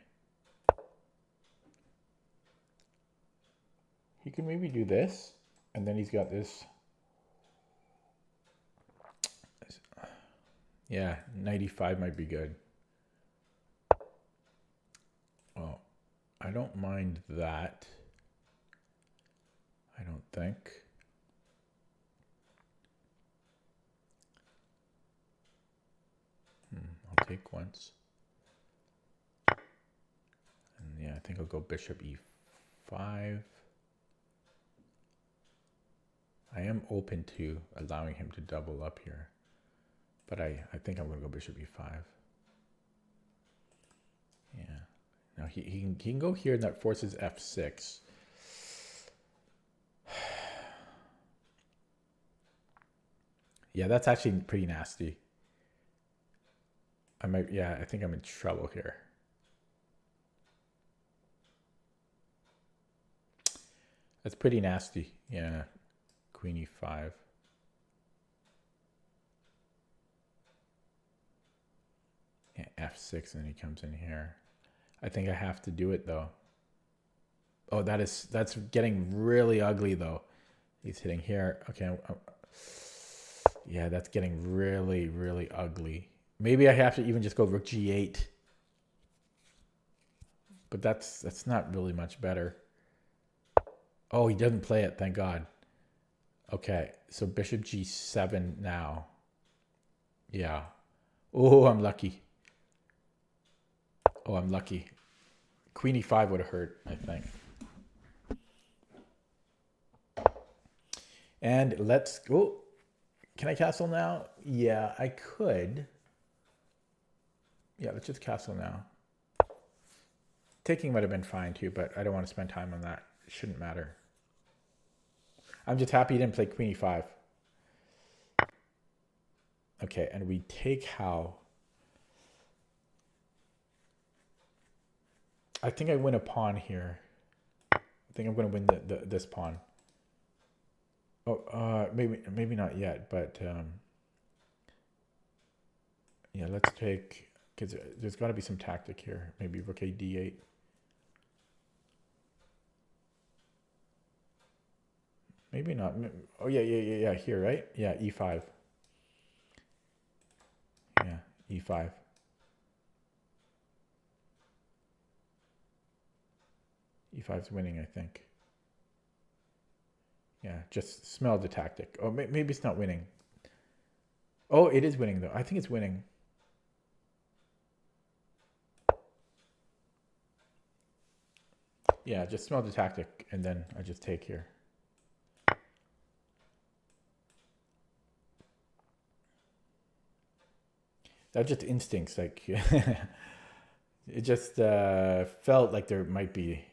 He can maybe do this, and then he's got this. Yeah, 95 might be good. Oh, I don't mind that. I don't think. I'll take once. And yeah, I think I'll go bishop e5. I am open to allowing him to double up here, but I think I'm going to go bishop e5. Yeah. Now he can go here, and that forces f6. Yeah, that's actually pretty nasty. I think I'm in trouble here. That's pretty nasty. Yeah, queen e5. Yeah, f6, and then he comes in here. I think I have to do it though. Oh, that's getting really ugly though. He's hitting here. Okay. Yeah, that's getting really, really ugly. Maybe I have to even just go rook g8. But that's not really much better. Oh, he doesn't play it, thank God. Okay, so bishop g7 now. Yeah. Oh, I'm lucky. Oh, I'm lucky. Queen e5 would have hurt, I think. And let's go. Can I castle now? Yeah, I could. Yeah, let's just castle now. Taking would have been fine too, but I don't want to spend time on that. It shouldn't matter. I'm just happy you didn't play queen e5. Okay, and we take how? I think I win a pawn here. I think I'm going to win this pawn. Oh, maybe not yet, but yeah, let's take, because there's got to be some tactic here. Maybe rook a d8. Maybe not. Oh yeah. Here, right? Yeah, e5. Yeah, e5. e5's winning, I think. Yeah, just smell the tactic. Oh, maybe it's not winning. Oh, it is winning though. I think it's winning. Yeah, just smell the tactic, and then I just take here. That's just instincts. Like, it just felt like there might be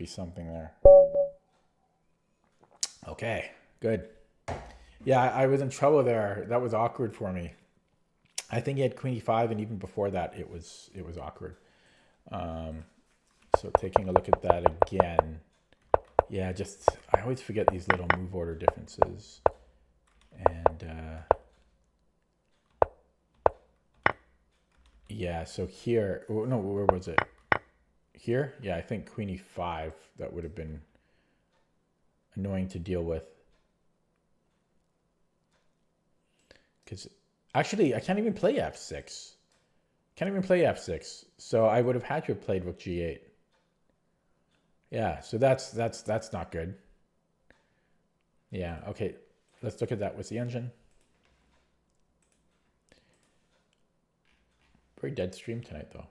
something there. Okay, good. Yeah, I was in trouble there. That was awkward for me. I think he had queen e5, and even before that, it was awkward. So taking a look at that again, yeah, just I always forget these little move order differences, and yeah. So here, oh, no, where was it? Here, yeah, I think queen e5. That would have been annoying to deal with, because actually I can't even play f6. Can't even play f6. So I would have had to have played rook g8. Yeah, so that's not good. Yeah, okay. Let's look at that with the engine. Very dead stream tonight, though.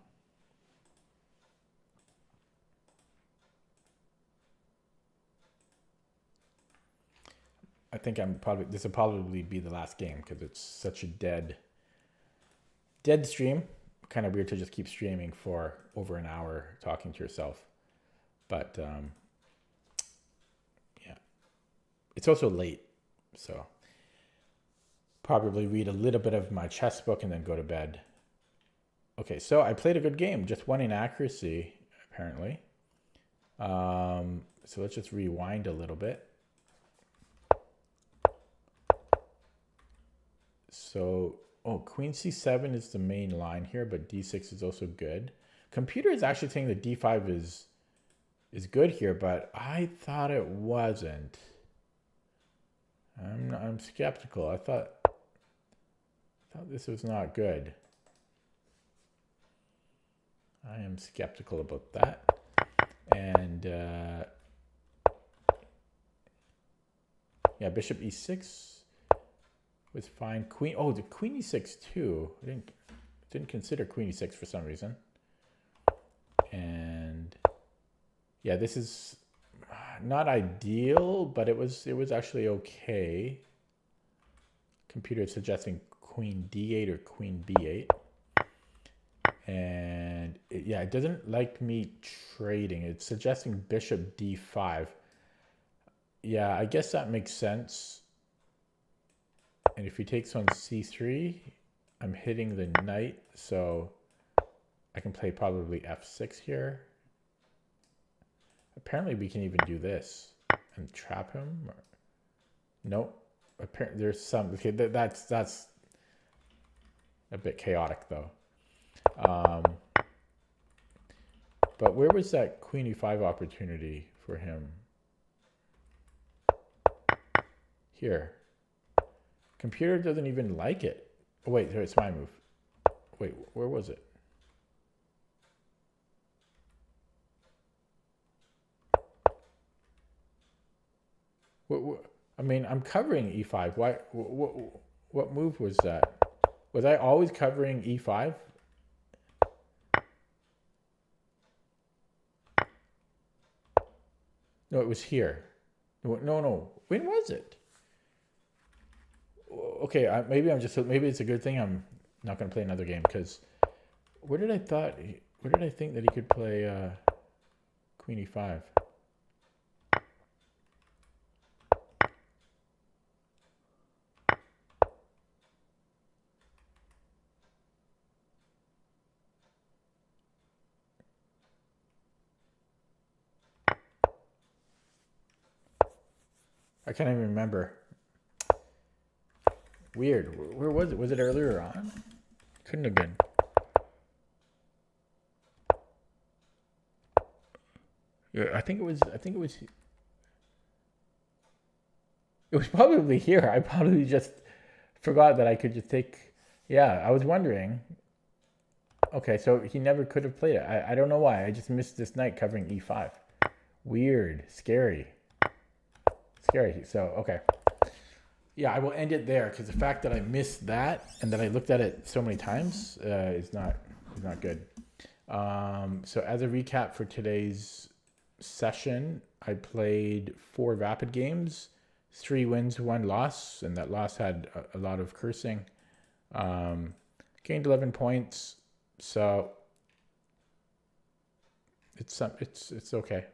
I think this will probably be the last game because it's such a dead stream. Kind of weird to just keep streaming for over an hour talking to yourself. But yeah, it's also late, so probably read a little bit of my chess book and then go to bed. Okay, so I played a good game, just one inaccuracy apparently. So let's just rewind a little bit. So, oh, queen c7 is the main line here, but d6 is also good. Computer is actually saying that d5 is good here, but I thought it wasn't. I'm skeptical. I thought this was not good. I am skeptical about that. And yeah, bishop e6 was fine. Queen, oh, the queen e6 too. I didn't consider queen e6 for some reason. And yeah, this is not ideal, but it was actually okay. Computer suggesting queen d8 or queen b8. And yeah, it doesn't like me trading. It's suggesting bishop d5. Yeah, I guess that makes sense. And if he takes on c3, I'm hitting the knight, so I can play probably f6 here. Apparently we can even do this and trap him. Nope. Apparently there's some, okay, that's a bit chaotic though. But where was that queen e5 opportunity for him? Here. Computer doesn't even like it. Oh, wait, it's my move. Wait, where was it? I mean, I'm covering e5. Why? What move was that? Was I always covering e5? No, it was here. No. When was it? Okay, maybe it's a good thing I'm not going to play another game, because where did I think that he could play queen e5? I can't even remember. Weird. Where was it? Was it earlier on? Couldn't have been. Yeah, I think it was. It was probably here. I probably just forgot that I could just take. Yeah, I was wondering. Okay, so he never could have played it. I don't know why. I just missed this knight covering e5. Weird. Scary. Scary. So, okay. Yeah, I will end it there because the fact that I missed that and that I looked at it so many times is not good. So as a recap for today's session, I played 4 Vapid games, 3 wins, 1 loss, and that loss had a lot of cursing. Gained 11 points, so it's okay.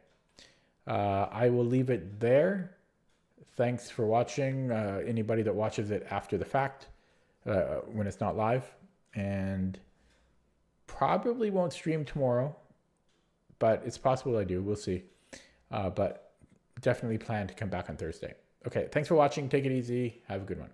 I will leave it there. Thanks for watching. Anybody that watches it after the fact, when it's not live, and probably won't stream tomorrow, but it's possible I do. We'll see. But definitely plan to come back on Thursday. Okay, thanks for watching. Take it easy. Have a good one.